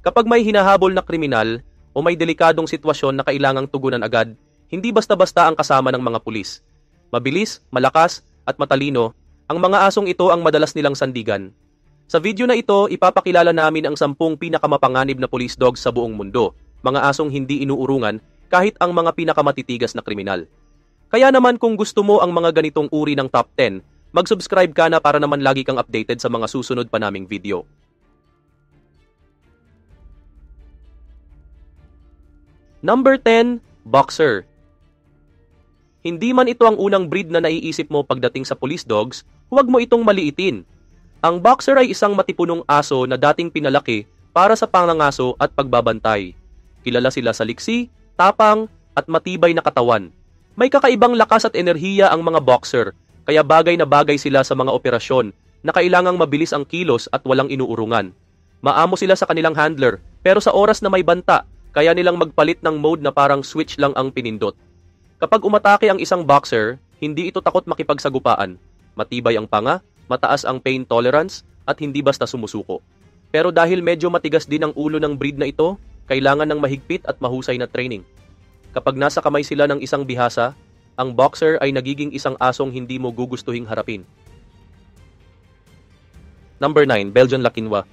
Kapag may hinahabol na kriminal o may delikadong sitwasyon na kailangang tugunan agad, hindi basta-basta ang kasama ng mga pulis. Mabilis, malakas, at matalino, ang mga asong ito ang madalas nilang sandigan. Sa video na ito, ipapakilala namin ang 10 pinakamapanganib na police dogs sa buong mundo, mga asong hindi inuurungan kahit ang mga pinakamatitigas na kriminal. Kaya naman kung gusto mo ang mga ganitong uri ng top 10, mag-subscribe ka na para naman lagi kang updated sa mga susunod pa naming video. Number 10, Boxer. Hindi man ito ang unang breed na naiisip mo pagdating sa police dogs, huwag mo itong maliitin. Ang Boxer ay isang matipunong aso na dating pinalaki para sa pangangaso at pagbabantay. Kilala sila sa liksi, tapang, at matibay na katawan. May kakaibang lakas at enerhiya ang mga Boxer, kaya bagay na bagay sila sa mga operasyon na kailangang mabilis ang kilos at walang inuurungan. Maamo sila sa kanilang handler, pero sa oras na may banta, kaya nilang magpalit ng mode na parang switch lang ang pinindot. Kapag umatake ang isang Boxer, hindi ito takot makipagsagupaan. Matibay ang panga, mataas ang pain tolerance, at hindi basta sumusuko. Pero dahil medyo matigas din ang ulo ng breed na ito, kailangan ng mahigpit at mahusay na training. Kapag nasa kamay sila ng isang bihasa, ang Boxer ay nagiging isang asong hindi mo gugustuhing harapin. Number 9, Belgian Lakinwa.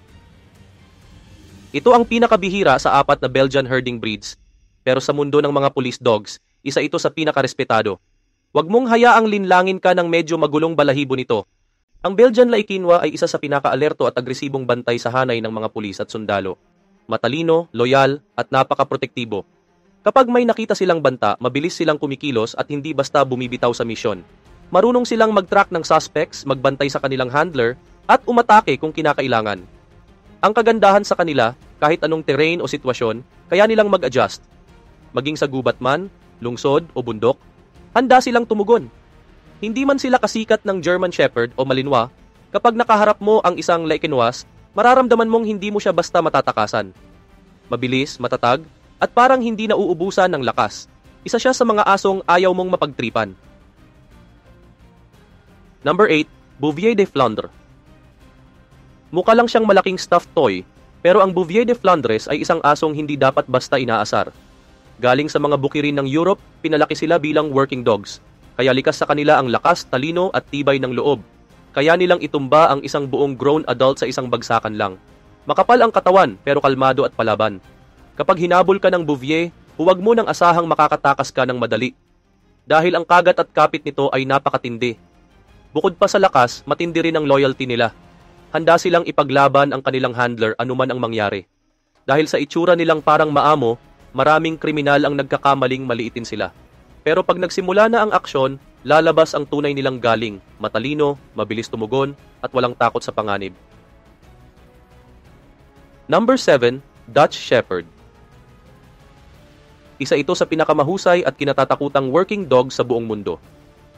Ito ang pinakabihira sa 4 na Belgian herding breeds, pero sa mundo ng mga police dogs, isa ito sa pinakarespetado. Huwag mong hayaang linlangin ka ng medyo magulong balahibo nito. Ang Belgian Lakinwa ay isa sa pinaka-alerto at agresibong bantay sa hanay ng mga pulis at sundalo. Matalino, loyal, at napaka-protektibo. Kapag may nakita silang banta, mabilis silang kumikilos at hindi basta bumibitaw sa misyon. Marunong silang mag-track ng suspects, magbantay sa kanilang handler, at umatake kung kinakailangan. Ang kagandahan sa kanila, kahit anong terrain o sitwasyon, kaya nilang mag-adjust. Maging sa gubat man, lungsod o bundok, handa silang tumugon. Hindi man sila kasikat ng German Shepherd o Malinois, kapag nakaharap mo ang isang Lakinwas, mararamdaman mong hindi mo siya basta matatakasan. Mabilis, matatag, at parang hindi nauubusan ng lakas. Isa siya sa mga asong ayaw mong mapagtripan. Number 8, Bouvier de Flandre. Mukha lang siyang malaking stuffed toy, pero ang Bouvier de Flandres ay isang asong hindi dapat basta inaasar. Galing sa mga bukirin ng Europe, pinalaki sila bilang working dogs, kaya likas sa kanila ang lakas, talino at tibay ng loob. Kaya nilang itumba ang isang buong grown adult sa isang bagsakan lang. Makapal ang katawan pero kalmado at palaban. Kapag hinabol ka ng Bouvier, huwag mo nang asahang makakatakas ka ng madali. Dahil ang kagat at kapit nito ay napakatindi. Bukod pa sa lakas, matindi rin ang loyalty nila. Handa silang ipaglaban ang kanilang handler anuman ang mangyari. Dahil sa itsura nilang parang maamo, maraming kriminal ang nagkakamaling maliitin sila. Pero pag nagsimula na ang aksyon, lalabas ang tunay nilang galing, matalino, mabilis tumugon, at walang takot sa panganib. Number 7, Dutch Shepherd. Isa ito sa pinakamahusay at kinatatakutang working dog sa buong mundo.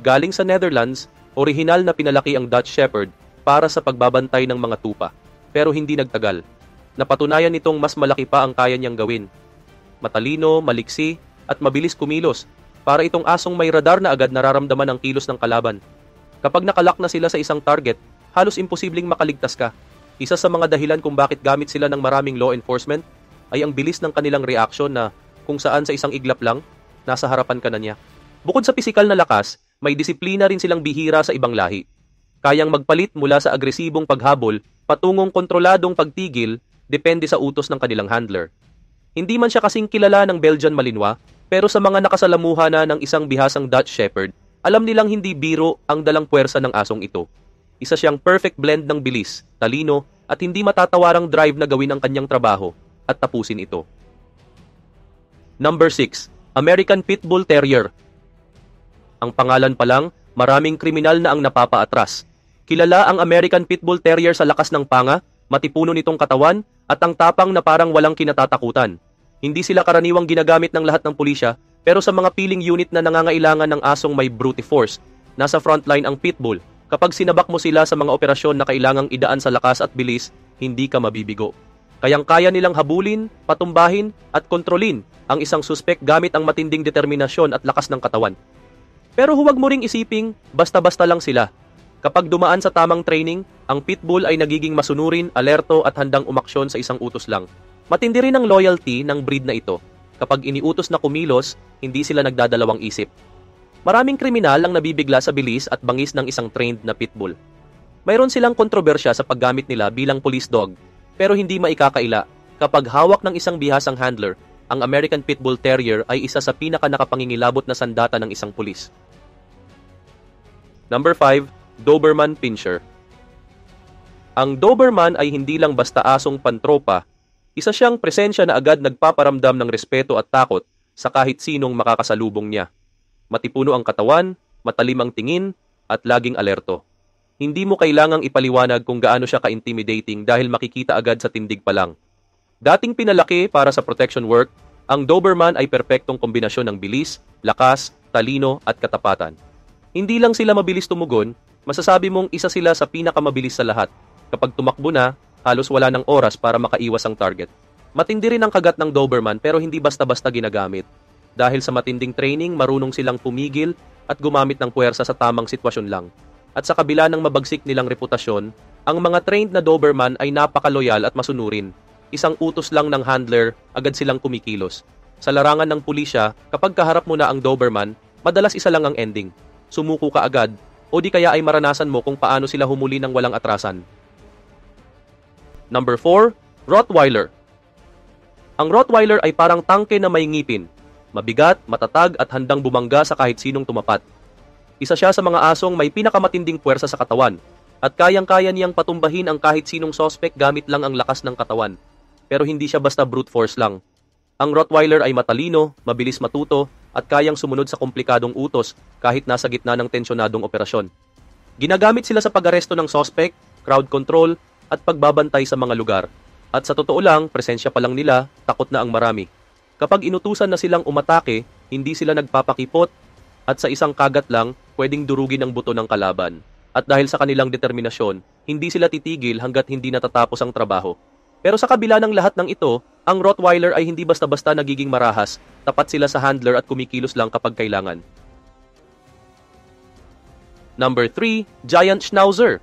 Galing sa Netherlands, orihinal na pinalaki ang Dutch Shepherd para sa pagbabantay ng mga tupa, pero hindi nagtagal. Napatunayan nitong mas malaki pa ang kaya niyang gawin. Matalino, maliksi, at mabilis kumilos, para itong asong may radar na agad nararamdaman ang kilos ng kalaban. Kapag nakalak na sila sa isang target, halos imposibleng makaligtas ka. Isa sa mga dahilan kung bakit gamit sila ng maraming law enforcement ay ang bilis ng kanilang reaksyon na kung saan sa isang iglap lang, nasa harapan ka na niya. Bukod sa pisikal na lakas, may disiplina rin silang bihira sa ibang lahi. Kayang magpalit mula sa agresibong paghabol patungong kontroladong pagtigil depende sa utos ng kanilang handler. Hindi man siya kasing kilala ng Belgian Malinois, pero sa mga nakasalamuha na ng isang bihasang Dutch Shepherd, alam nilang hindi biro ang dalang puwersa ng asong ito. Isa siyang perfect blend ng bilis, talino, at hindi matatawarang drive na gawin ang kanyang trabaho at tapusin ito. Number 6, American Pit Bull Terrier. Ang pangalan pa lang, maraming kriminal na ang napapaatras. Kilala ang American Pit Bull Terrier sa lakas ng panga, matipuno nitong katawan, at ang tapang na parang walang kinatatakutan. Hindi sila karaniwang ginagamit ng lahat ng pulisya, pero sa mga piling unit na nangangailangan ng asong may brute force, nasa frontline ang Pitbull. Kapag sinabak mo sila sa mga operasyon na kailangang idaan sa lakas at bilis, hindi ka mabibigo. Kayang-kaya nilang habulin, patumbahin, at kontrolin ang isang suspek gamit ang matinding determinasyon at lakas ng katawan. Pero huwag mo ring isiping, basta-basta lang sila. Kapag dumaan sa tamang training, ang pitbull ay nagiging masunurin, alerto at handang umaksyon sa isang utos lang. Matindi rin ang loyalty ng breed na ito. Kapag iniutos na kumilos, hindi sila nagdadalawang isip. Maraming kriminal ang nabibigla sa bilis at bangis ng isang trained na pitbull. Mayroon silang kontrobersya sa paggamit nila bilang police dog, pero hindi maikakaila kapag hawak ng isang bihasang handler, ang American Pitbull Terrier ay isa sa pinaka-nakapangingilabot na sandata ng isang pulis. Number 5, Doberman Pinscher. Ang Doberman ay hindi lang basta asong pantropa, isa siyang presensya na agad nagpaparamdam ng respeto at takot sa kahit sinong makakasalubong niya. Matipuno ang katawan, matalim ang tingin, at laging alerto. Hindi mo kailangang ipaliwanag kung gaano siya ka-intimidating dahil makikita agad sa tindig pa lang. Dating pinalaki para sa protection work, ang Doberman ay perpektong kombinasyon ng bilis, lakas, talino at katapatan. Hindi lang sila mabilis tumugon, masasabi mong isa sila sa pinakamabilis sa lahat. Kapag tumakbo na, halos wala ng oras para makaiwas ang target. Matindi rin ang kagat ng Doberman pero hindi basta-basta ginagamit. Dahil sa matinding training, marunong silang pumigil at gumamit ng puwersa sa tamang sitwasyon lang. At sa kabila ng mabagsik nilang reputasyon, ang mga trained na Doberman ay napakaloyal at masunurin. Isang utos lang ng handler, agad silang kumikilos. Sa larangan ng pulisya, kapag kaharap mo na ang Doberman, madalas isa lang ang ending. Sumuko ka agad, o di kaya ay maranasan mo kung paano sila humuli ng walang atrasan. Number 4, Rottweiler. Ang Rottweiler ay parang tangke na may ngipin. Mabigat, matatag at handang bumangga sa kahit sinong tumapat. Isa siya sa mga asong may pinakamatinding puwersa sa katawan at kayang-kaya niyang patumbahin ang kahit sinong sospek gamit lang ang lakas ng katawan. Pero hindi siya basta brute force lang. Ang Rottweiler ay matalino, mabilis matuto at kayang sumunod sa komplikadong utos kahit nasa gitna ng tensyonadong operasyon. Ginagamit sila sa pag-aresto ng sospek, crowd control at pagbabantay sa mga lugar. At sa totoo lang, presensya pa lang nila, takot na ang marami. Kapag inutusan na silang umatake, hindi sila nagpapakipot at sa isang kagat lang, pwedeng durugin ang buto ng kalaban. At dahil sa kanilang determinasyon, hindi sila titigil hanggat hindi natatapos ang trabaho. Pero sa kabila ng lahat ng ito, ang Rottweiler ay hindi basta-basta nagiging marahas, tapat sila sa handler at kumikilos lang kapag kailangan. Number 3, Giant Schnauzer.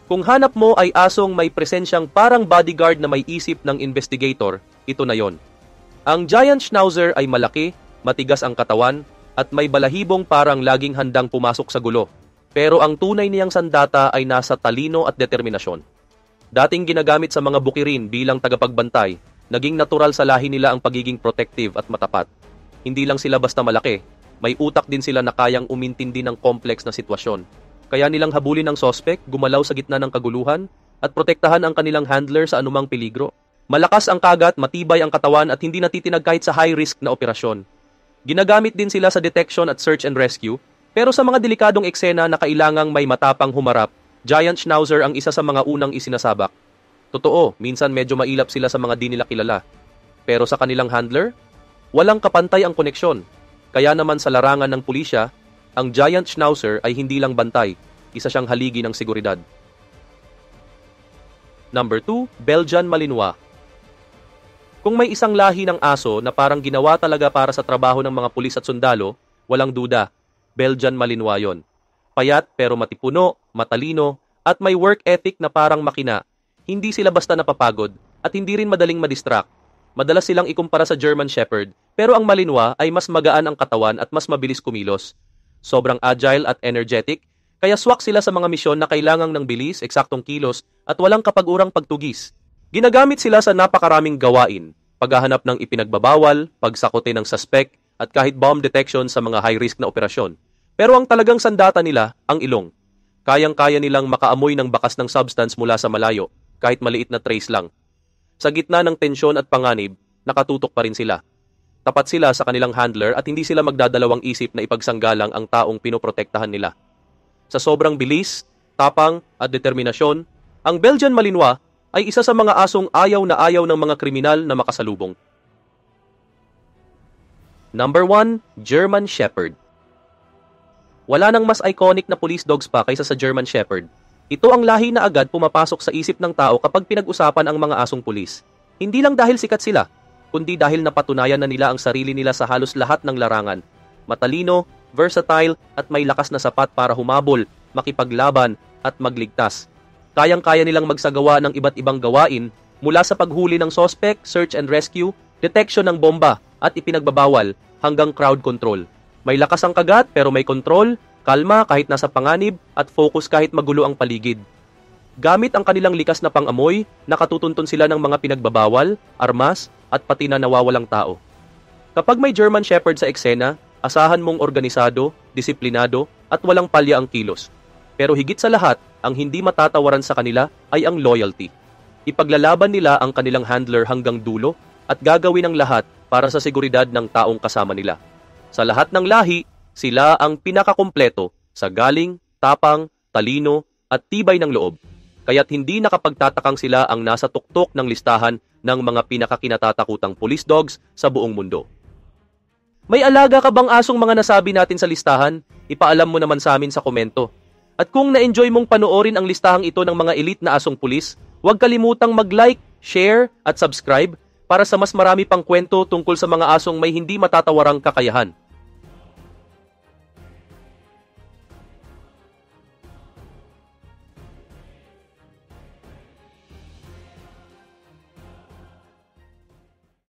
Kung hanap mo ay asong may presensyang parang bodyguard na may isip ng investigator, ito na yon. Ang Giant Schnauzer ay malaki, matigas ang katawan, at may balahibong parang laging handang pumasok sa gulo. Pero ang tunay niyang sandata ay nasa talino at determinasyon. Dating ginagamit sa mga bukirin bilang tagapagbantay, naging natural sa lahi nila ang pagiging protective at matapat. Hindi lang sila basta malaki, may utak din sila na kayang umintindi ng complex na sitwasyon. Kaya nilang habulin ang sospek, gumalaw sa gitna ng kaguluhan, at protektahan ang kanilang handler sa anumang peligro. Malakas ang kagat, matibay ang katawan at hindi natitinag kahit sa high-risk na operasyon. Ginagamit din sila sa detection at search and rescue, pero sa mga delikadong eksena na kailangang may matapang humarap, Giant Schnauzer ang isa sa mga unang isinasabak. Totoo, minsan medyo mailap sila sa mga di nila kilala. Pero sa kanilang handler, walang kapantay ang koneksyon. Kaya naman sa larangan ng pulisya, ang Giant Schnauzer ay hindi lang bantay, isa siyang haligi ng seguridad. Number 2, Belgian Malinois. Kung may isang lahi ng aso na parang ginawa talaga para sa trabaho ng mga pulis at sundalo, walang duda, Belgian Malinois yon. Payat pero matipuno, matalino, at may work ethic na parang makina. Hindi sila basta napapagod at hindi rin madaling madistract. Madalas silang ikumpara sa German Shepherd, pero ang Malinois ay mas magaan ang katawan at mas mabilis kumilos. Sobrang agile at energetic, kaya swak sila sa mga misyon na kailangang ng bilis, eksaktong kilos, at walang kapag-urang pagtugis. Ginagamit sila sa napakaraming gawain, paghahanap ng ipinagbabawal, pagsakote ng suspect, at kahit bomb detection sa mga high-risk na operasyon. Pero ang talagang sandata nila, ang ilong. Kayang-kaya nilang makaamoy ng bakas ng substance mula sa malayo, kahit maliit na trace lang. Sa gitna ng tensyon at panganib, nakatutok pa rin sila. Tapat sila sa kanilang handler at hindi sila magdadalawang isip na ipagsanggalang ang taong pinoprotektahan nila. Sa sobrang bilis, tapang at determinasyon, ang Belgian Malinois ay isa sa mga asong ayaw ng mga kriminal na makasalubong. Number 1, German Shepherd. Wala nang mas iconic na police dogs pa kaysa sa German Shepherd. Ito ang lahi na agad pumapasok sa isip ng tao kapag pinag-usapan ang mga asong pulis. Hindi lang dahil sikat sila, kundi dahil napatunayan na nila ang sarili nila sa halos lahat ng larangan. Matalino, versatile at may lakas na sapat para humabol, makipaglaban at magligtas. Kayang-kaya nilang magsagawa ng iba't ibang gawain Mula sa paghuli ng suspect, search and rescue, detection ng bomba at ipinagbabawal hanggang crowd control. May lakas ang kagat pero may control, kalma kahit nasa panganib at focus kahit magulo ang paligid. Gamit ang kanilang likas na pang-amoy, nakatutuntun sila ng mga pinagbabawal, armas at pati na nawawalang tao. Kapag may German Shepherd sa eksena, asahan mong organisado, disiplinado at walang palya ang kilos. Pero higit sa lahat, ang hindi matatawaran sa kanila ay ang loyalty. Ipaglalaban nila ang kanilang handler hanggang dulo at gagawin ang lahat para sa seguridad ng taong kasama nila. Sa lahat ng lahi, sila ang pinakakumpleto sa galing, tapang, talino at tibay ng loob. Kaya't hindi nakapagtatakang sila ang nasa tuktok ng listahan ng mga pinakakinatatakutang police dogs sa buong mundo. May alaga ka bang asong mga nasabi natin sa listahan? Ipaalam mo naman sa amin sa komento. At kung na-enjoy mong panoorin ang listahang ito ng mga elite na asong pulis, huwag kalimutang mag-like, share at subscribe para sa mas marami pang kwento tungkol sa mga asong may hindi matatawarang kakayahan.